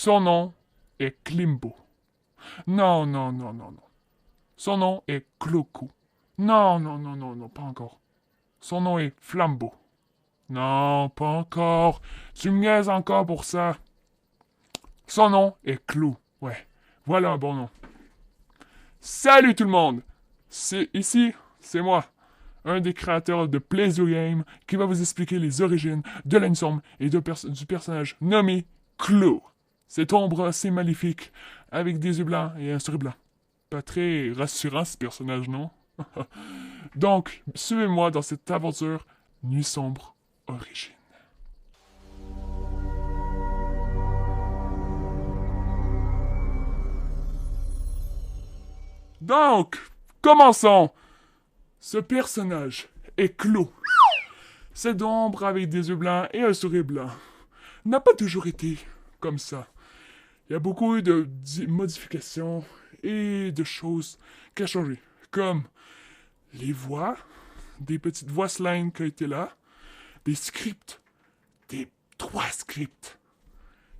Son nom est Klimbo. Non, non, non, non, non. Son nom est Cloco. Non, non, non, non, non, pas encore. Son nom est Flambeau. Non, pas encore. Tu me niaises encore pour ça. Son nom est Clou. Ouais, voilà un bon nom. Salut tout le monde! C'est moi, un des créateurs de Pleasure Game, qui va vous expliquer les origines de l'ensemble et du personnage nommé Clou. Cette ombre assez maléfique, avec des yeux blancs et un sourire blanc. Pas très rassurant ce personnage, non? Donc, suivez-moi dans cette aventure Nuit sombre origine. Donc, commençons! Ce personnage est Clou. Cette ombre avec des yeux blancs et un sourire blanc n'a pas toujours été comme ça. Il y a beaucoup de modifications et de choses qui ont changé. Comme les voix, des petites voix slang qui étaient là, des scripts, des 3 scripts.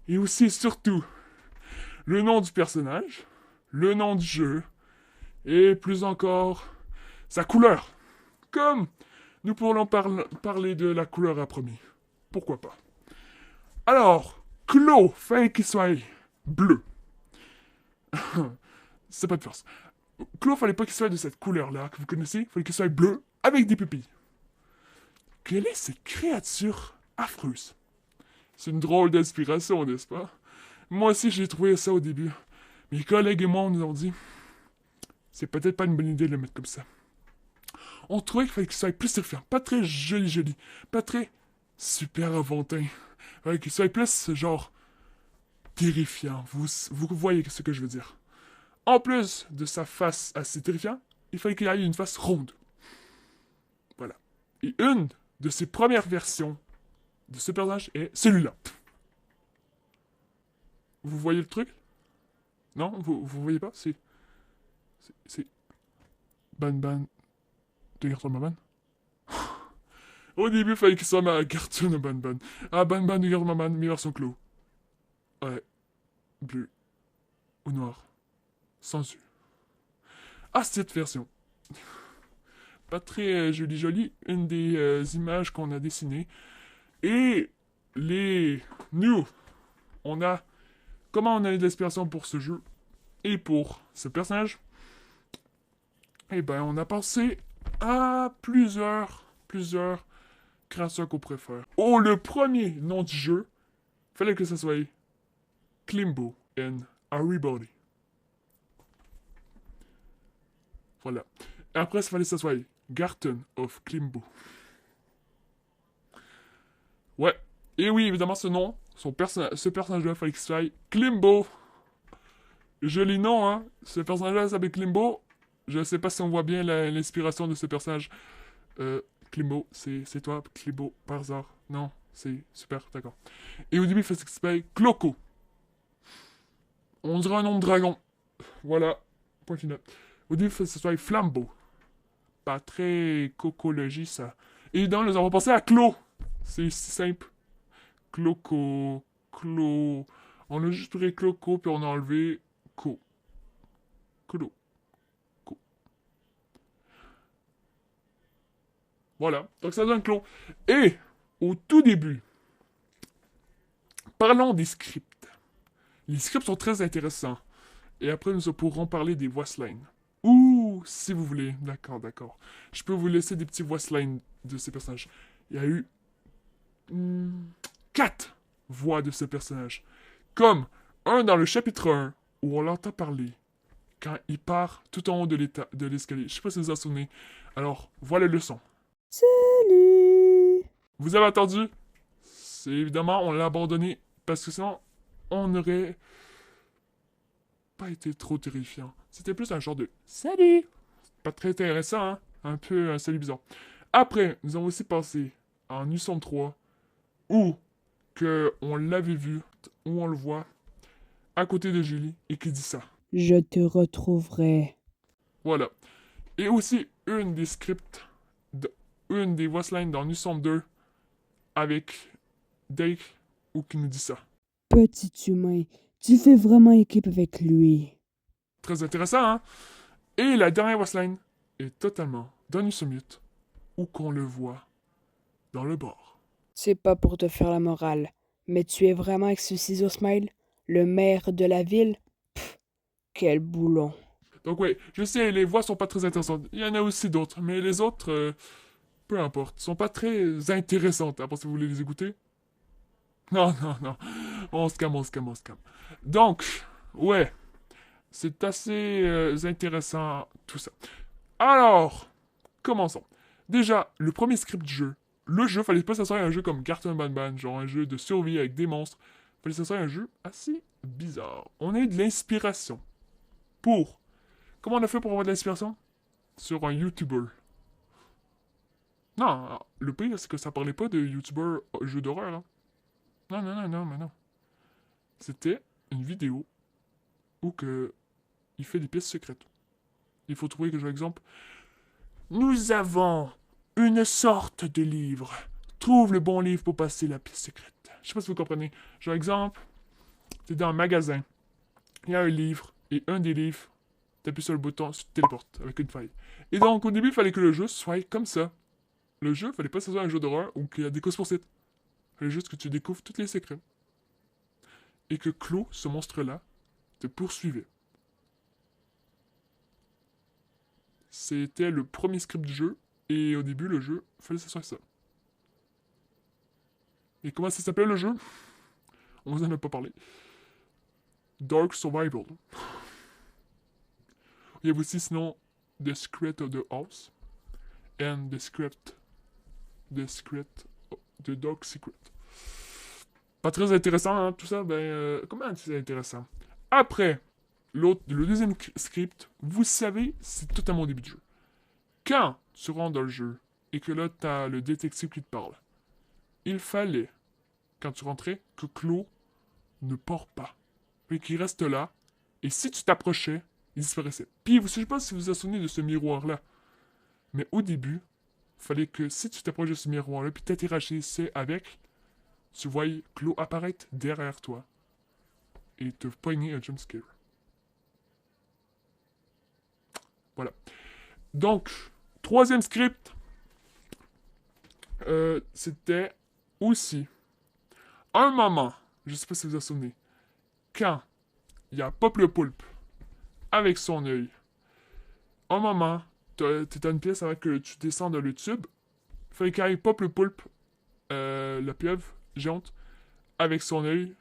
Et aussi, surtout, le nom du personnage, le nom du jeu, et plus encore, sa couleur. Comme nous pourrons parler de la couleur à premier. Pourquoi pas. Alors, Clo, fait qu'il soit bleu. C'est pas de force. Clo, fallait pas qu'il soit de cette couleur-là que vous connaissez. Fallait qu'il soit bleu avec des pupilles. Quelle est cette créature affreuse? C'est une drôle d'inspiration, n'est-ce pas? Moi aussi, j'ai trouvé ça au début. Mes collègues et moi, nous ont dit c'est peut-être pas une bonne idée de le mettre comme ça. On trouvait qu'il fallait qu'il soit plus terrifiant. Pas très joli. Pas très super enfantin. Il fallait qu'il soit plus, genre, terrifiant. Vous voyez ce que je veux dire. En plus de sa face assez terrifiante, il fallait qu'il ait une face ronde. Voilà. Et une de ses premières versions de ce personnage est celui-là. Vous voyez le truc? Non? Vous voyez pas? C'est Ban Ban de Garton Maman. Au début, il fallait qu'il soit ma cartoon de Ban Ban. Ah, Ban Ban de Garton Maman, mes versions clos. Ouais. Bleu. Ou noir. Sans yeux. Ah, cette version. Pas très jolie. Une des images qu'on a dessinées. Et nous, comment on a eu de l'inspiration pour ce jeu et pour ce personnage? Eh ben, on a pensé à plusieurs créateurs qu'on préfère. Oh, le premier nom du jeu, fallait que ça soit Klimbo and Everybody. Voilà. Et après, il fallait que ça soit Garten of Klimbo. Ouais. Et oui, évidemment, ce personnage-là, il fallait qu'il soit Klimbo. Joli nom, hein? Ce personnage-là s'appelle Klimbo. Je sais pas si on voit bien l'inspiration de ce personnage. Klimbo, c'est toi, Klimbo, par hasard. Non, c'est super, d'accord. Et au début, il fallait qu'il s'appelle Cloco. On dirait un nom de dragon. Voilà, point final. Au début, il fallait que ce soit Flambeau. Pas très cocologie, ça. Et dans nous avons pensé à Clo. C'est si simple. Cloco, Clo. On a juste pris Cloco, puis on a enlevé Co. Clo. Co. Voilà. Donc ça donne Clo. Et, au tout début, parlons des scripts. Les scripts sont très intéressants. Et après, nous pourrons parler des voice lines. Ou, si vous voulez, d'accord. Je peux vous laisser des petits voice lines de ces personnages. Il y a eu 4 voix de ce personnage. Comme un dans le chapitre 1, où on l'entend parler quand il part tout en haut de l'escalier. Je sais pas si vous vous en souvenez. Alors, voilà le son. Salut! Vous avez entendu? C'est évidemment, on l'a abandonné parce que sinon, on n'aurait pas été trop terrifiant. C'était plus un genre de salut! Pas très intéressant, hein? Un peu un salut bizarre. Après, nous avons aussi passé en Nusom 3, où que on l'avait vu, où on le voit, à côté de Julie, et qui dit ça. Je te retrouverai. Voilà. Et aussi une des scripts, une des voice lines dans Nusom 2, avec Dake, où qui nous dit ça. Petit humain, Tu fais vraiment équipe avec lui. Très intéressant, hein? Et la dernière voice-line est totalement dans Nusomute, où qu'on le voit dans le bord. C'est pas pour te faire la morale, mais tu es vraiment avec ce ciseau Smile, le maire de la ville? Pff, quel boulon. Donc oui, je sais, les voix sont pas très intéressantes. Il y en a aussi d'autres, mais les autres, peu importe, sont pas très intéressantes. Après, si vous voulez les écouter. Non, non, non. On se calme, on se calme, on se calme. Donc, ouais, c'est assez intéressant tout ça. Alors, commençons. Déjà, le premier script du jeu. Le jeu, fallait pas que ça soit un jeu comme Cartoon Ban, genre un jeu de survie avec des monstres. Fallait que ça soit un jeu assez bizarre. On a eu de l'inspiration pour. Comment on a fait pour avoir de l'inspiration? Sur un YouTuber. Non, le pire, c'est que ça parlait pas de YouTuber jeu d'horreur. Hein. Non, non, non, non, mais non. C'était une vidéo où que il fait des pièces secrètes. Il faut trouver que, par exemple, nous avons une sorte de livre. Trouve le bon livre pour passer la pièce secrète. Je sais pas si vous comprenez. Genre, exemple, t'es dans un magasin. Il y a un livre. Et un des livres, t'appuies sur le bouton, tu te téléportes avec une faille. Et donc, au début, il fallait que le jeu soit comme ça. Le jeu, il fallait pas que ce soit un jeu d'horreur ou qu'il y a des causes poursuites. Il fallait juste que tu découvres tous les secrets. Et que Clo, ce monstre-là, te poursuivait. C'était le premier script du jeu. Et au début, le jeu, fallait que ce soit ça. Et comment ça s'appelle le jeu? On vous en a pas parlé. Dark Survival. Il y a aussi sinon The Secret of the House and The Dark Secret. Pas très intéressant, hein, tout ça. Comment c'est intéressant? Après, le deuxième script, vous savez, c'est totalement au début du jeu. Quand tu rentres dans le jeu et que là, t'as le détective qui te parle, il fallait, quand tu rentrais, que Clo ne part pas. Et qu'il reste là. Et si tu t'approchais, il disparaissait. Puis, je sais pas si vous vous souvenez de ce miroir-là. Mais au début, il fallait que si tu t'approches de ce miroir-là, puis t'interagissais avec, tu voyais Clo apparaître derrière toi. Et te pogner un jumpscare. Voilà. Donc, troisième script, c'était aussi un moment, je sais pas si vous vous souvenez, quand il y a Pop le Poulpe avec son œil. Un moment, t'es à une pièce avant que tu descends dans le tube. Il fallait qu'il aille Pop le Poulpe, la pieuvre géante, avec son œil,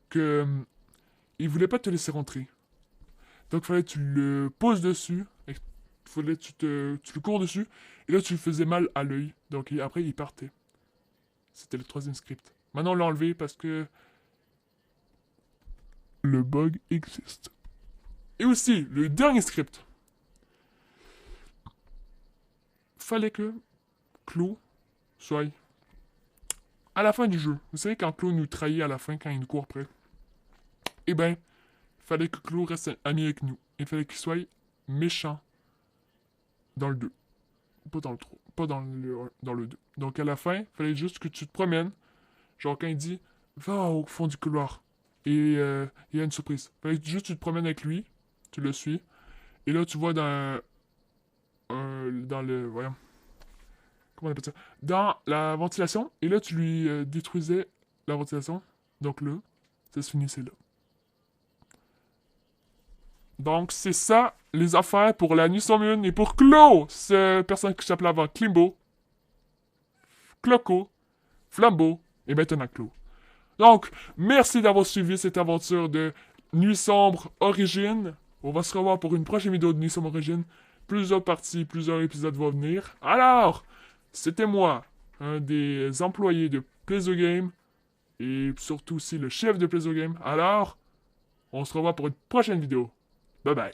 que il voulait pas te laisser rentrer. Donc il fallait que tu le poses dessus, il fallait que tu le cours dessus, et là tu lui faisais mal à l'œil. Donc après il partait. C'était le troisième script. Maintenant on l'a enlevé parce que le bug existe. Et aussi, le dernier script. Fallait que Clo soit à la fin du jeu. Vous savez quand Clo nous trahit à la fin, quand il nous court après. Eh ben, fallait que Clo reste ami avec nous. Il fallait qu'il soit méchant dans le 2. Pas dans le 3. Pas dans le 2. Donc à la fin, fallait juste que tu te promènes. Genre quand il dit va au fond du couloir. Et il y a une surprise. Fallait juste que tu te promènes avec lui. Tu le suis. Et là tu vois dans le. Voyons. Comment on appelle ça? Dans la ventilation. Et là tu lui détruisais la ventilation. Donc là, ça se finissait là. Donc, c'est ça, les affaires pour la nuit sans lune. Et pour Clo, ce personne qui s'appelait avant Klimbo, Cloco, Flambeau, et maintenant Clo. Donc, merci d'avoir suivi cette aventure de Nuit Sombre Origine. On va se revoir pour une prochaine vidéo de Nuit Sombre Origine. Plusieurs parties, plusieurs épisodes vont venir. Alors, c'était moi, un des employés de Playzo Game, et surtout aussi le chef de Playzo Game. Alors, on se revoit pour une prochaine vidéo. Bye bye.